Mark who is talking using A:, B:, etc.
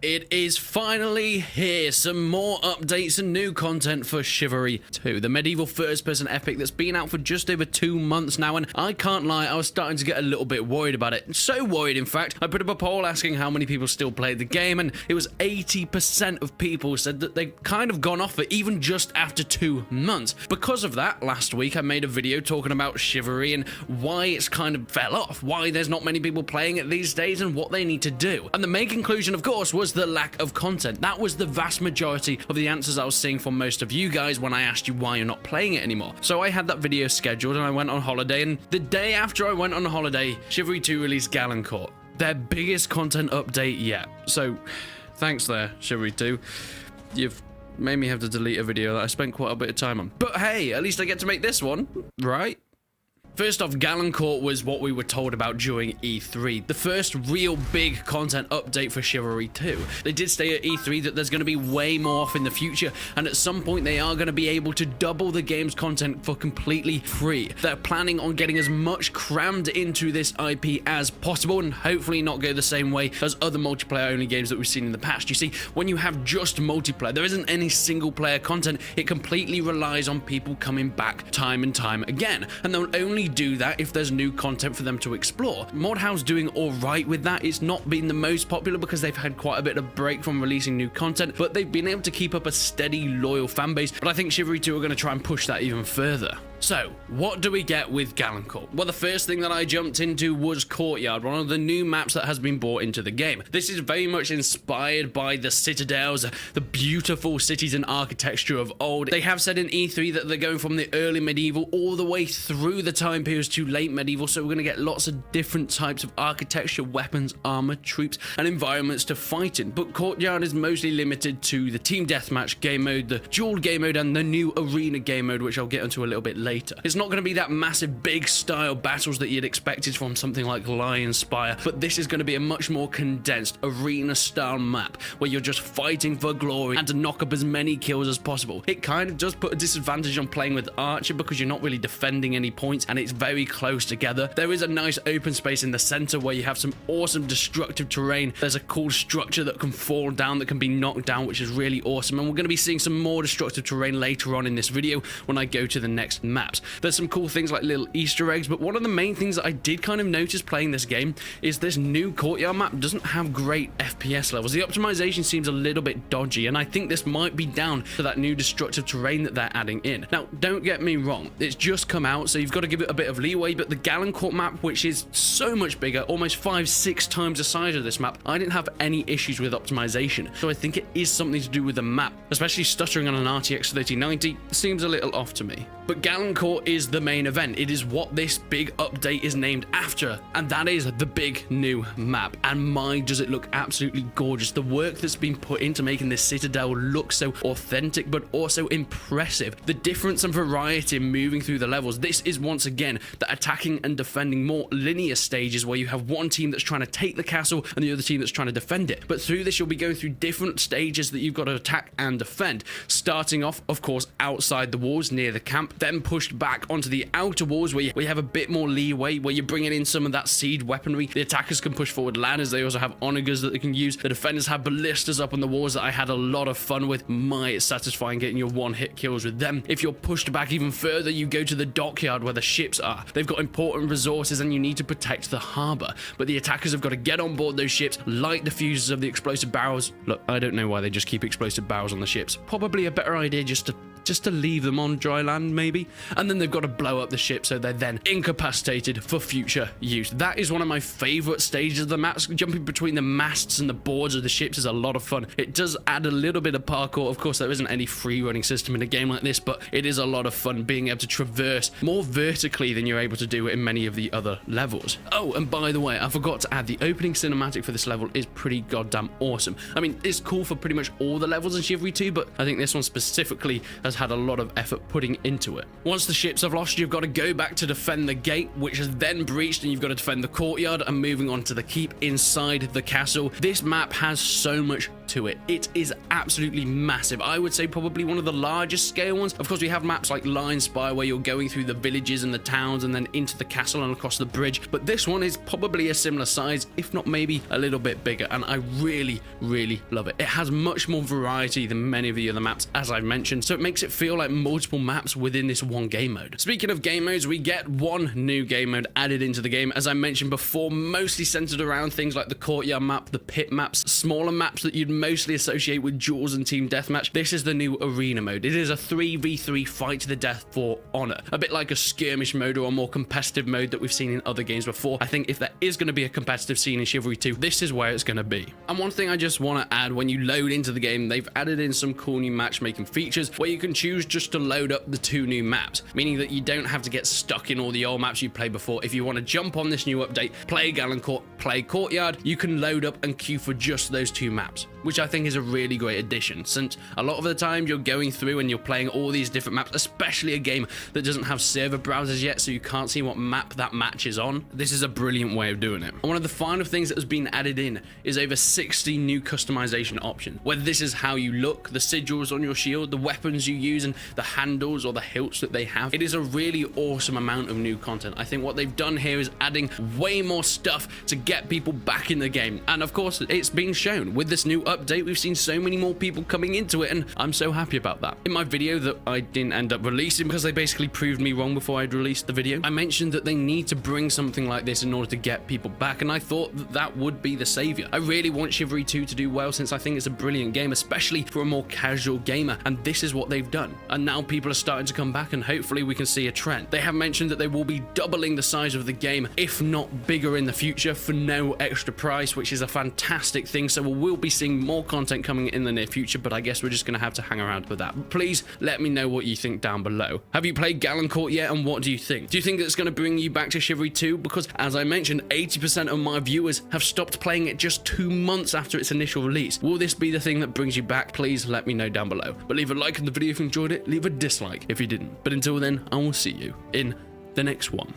A: It is finally here, some more updates and new content for Chivalry 2, the medieval first-person epic that's been out for just over 2 months now, and I can't lie, I was starting to get a little bit worried about it. So worried, in fact, I put up a poll asking how many people still played the game, and it was 80% of people said that they'd kind of gone off it even just after 2 months. Because of that, last week I made a video talking about Chivalry and why it's kind of fell off, why there's not many people playing it these days, and what they need to do. And the main conclusion, of course, was the lack of content. That was the vast majority of the answers I was seeing from most of you guys when I asked you why you're not playing it anymore. So I had that video scheduled and I went on holiday, and the day after I went on holiday, Chivalry 2 released Galencourt, their biggest content update yet. So thanks there, Chivalry 2. You've made me have to delete a video that I spent quite a bit of time on. But hey, at least I get to make this one, right? First off, Galencourt was what we were told about during E3, the first real big content update for Chivalry 2. They did say at E3 that there's going to be way more off in the future, and at some point they are going to be able to double the game's content for completely free. They're planning on getting as much crammed into this IP as possible, and hopefully not go the same way as other multiplayer-only games that we've seen in the past. You see, when you have just multiplayer, there isn't any single-player content. It completely relies on people coming back time and time again, and they'll only do that if there's new content for them to explore. Mordhau's doing all right with that. It's not been the most popular because they've had quite a bit of break from releasing new content, but they've been able to keep up a steady, loyal fan base. But I think Chivalry 2 are going to try and push that even further. So, what do we get with Galencourt? Well, the first thing that I jumped into was Courtyard, one of the new maps that has been brought into the game. This is very much inspired by the citadels, the beautiful cities and architecture of old. They have said in E3 that they're going from the early medieval all the way through the time periods to late medieval, so we're going to get lots of different types of architecture, weapons, armor, troops, and environments to fight in. But Courtyard is mostly limited to the team deathmatch game mode, the duel game mode, and the new arena game mode, which I'll get into a little bit later. It's not going to be that massive big style battles that you'd expected from something like Lion Spire, but this is going to be a much more condensed arena style map where you're just fighting for glory and to knock up as many kills as possible. It kind of does put a disadvantage on playing with Archer because you're not really defending any points and it's very close together. There is a nice open space in the center where you have some awesome destructive terrain. There's a cool structure that can fall down, that can be knocked down, which is really awesome, and we're going to be seeing some more destructive terrain later on in this video when I go to the next maps. There's some cool things like little Easter eggs, but one of the main things that I did kind of notice playing this game is this new Courtyard map doesn't have great FPS levels. The optimization seems a little bit dodgy, and I think this might be down to that new destructive terrain that they're adding in. Now, don't get me wrong, it's just come out, so you've got to give it a bit of leeway, but the Galencourt map, which is so much bigger, almost 5-6 times the size of this map, I didn't have any issues with optimization, so I think it is something to do with the map, especially stuttering on an RTX 3090 seems a little off to me. But Galencourt is the main event. It is what this big update is named after, and that is the big new map. And my, does it look absolutely gorgeous. The work that's been put into making this citadel look so authentic but also impressive. The difference and variety in moving through the levels. This is once again the attacking and defending more linear stages where you have one team that's trying to take the castle and the other team that's trying to defend it. But through this you'll be going through different stages that you've got to attack and defend. Starting off, of course, outside the walls near the camp, then pushed back onto the outer walls where you have a bit more leeway, where you're bringing in some of that siege weaponry. The attackers can push forward ladders. They also have onagers that they can use. The defenders have ballistas up on the walls that I had a lot of fun with. It's satisfying getting your one-hit kills with them. If you're pushed back even further, you go to the dockyard where the ships are. They've got important resources and you need to protect the harbor. But the attackers have got to get on board those ships, light the fuses of the explosive barrels. Look, I don't know why they just keep explosive barrels on the ships. Probably a better idea just to leave them on dry land, maybe. And then they've got to blow up the ship so they're then incapacitated for future use. That is one of my favorite stages of the maps. Jumping between the masts and the boards of the ships is a lot of fun. It does add a little bit of parkour. Of course, there isn't any free running system in a game like this, but it is a lot of fun being able to traverse more vertically than you're able to do in many of the other levels. Oh, and by the way, I forgot to add, the opening cinematic for this level is pretty goddamn awesome. I mean, it's cool for pretty much all the levels in Chivalry 2, but I think this one specifically has had a lot of effort putting into it. Once the ships have lost, you've got to go back to defend the gate, which is then breached, and you've got to defend the courtyard and moving on to the keep inside the castle. This map has so much to it. It is absolutely massive. I would say probably one of the largest scale ones. Of course, we have maps like Lion Spire where you're going through the villages and the towns and then into the castle and across the bridge, but this one is probably a similar size, if not maybe a little bit bigger, and I really love it. It has much more variety than many of the other maps, as I've mentioned, so it makes it feel like multiple maps within this one game mode. Speaking of game modes, we get one new game mode added into the game, as I mentioned before, mostly centered around things like the courtyard map, the pit maps, smaller maps that you'd mostly associate with duels and team deathmatch. This is the new arena mode. It is a 3v3 fight to the death for honor, a bit like a skirmish mode or a more competitive mode that we've seen in other games before. I think if there is going to be a competitive scene in Chivalry 2, this is where it's going to be. And one thing I just want to add, when you load into the game, they've added in some cool new matchmaking features where you can choose just to load up the 2 new maps, meaning that you don't have to get stuck in all the old maps you played before. If you want to jump on this new update, play Galencourt, play Courtyard, you can load up and queue for just those 2 maps, which I think is a really great addition, since a lot of the time you're going through and you're playing all these different maps, especially a game that doesn't have server browsers yet, so you can't see what map that match is on. This is a brilliant way of doing it. And one of the final things that has been added in is over 60 new customization options, whether this is how you look, the sigils on your shield, the weapons you use, and the handles or the hilts that they have. It is a really awesome amount of new content. I think what they've done here is adding way more stuff to get people back in the game, and of course it's been shown with this new update. We've seen so many more people coming into it, and I'm so happy about that. In my video that I didn't end up releasing because they basically proved me wrong before I'd released the video, I mentioned that they need to bring something like this in order to get people back, and I thought that that would be the savior. I really want Chivalry 2 to do well, since I think it's a brilliant game, especially for a more casual gamer, and this is what they've done. And now people are starting to come back, and hopefully we can see a trend. They have mentioned that they will be doubling the size of the game, if not bigger in the future, for no extra price, which is a fantastic thing. So we will be seeing more content coming in the near future, but I guess we're just going to have to hang around with that. Please let me know what you think down below. Have you played Galencourt yet, and what do you think? Do you think that it's going to bring you back to Chivalry 2? Because as I mentioned, 80% of my viewers have stopped playing it just 2 months after its initial release. Will this be the thing that brings you back? Please let me know down below. But leave a like on the video if you enjoyed it, leave a dislike if you didn't. But until then, I will see you in the next one.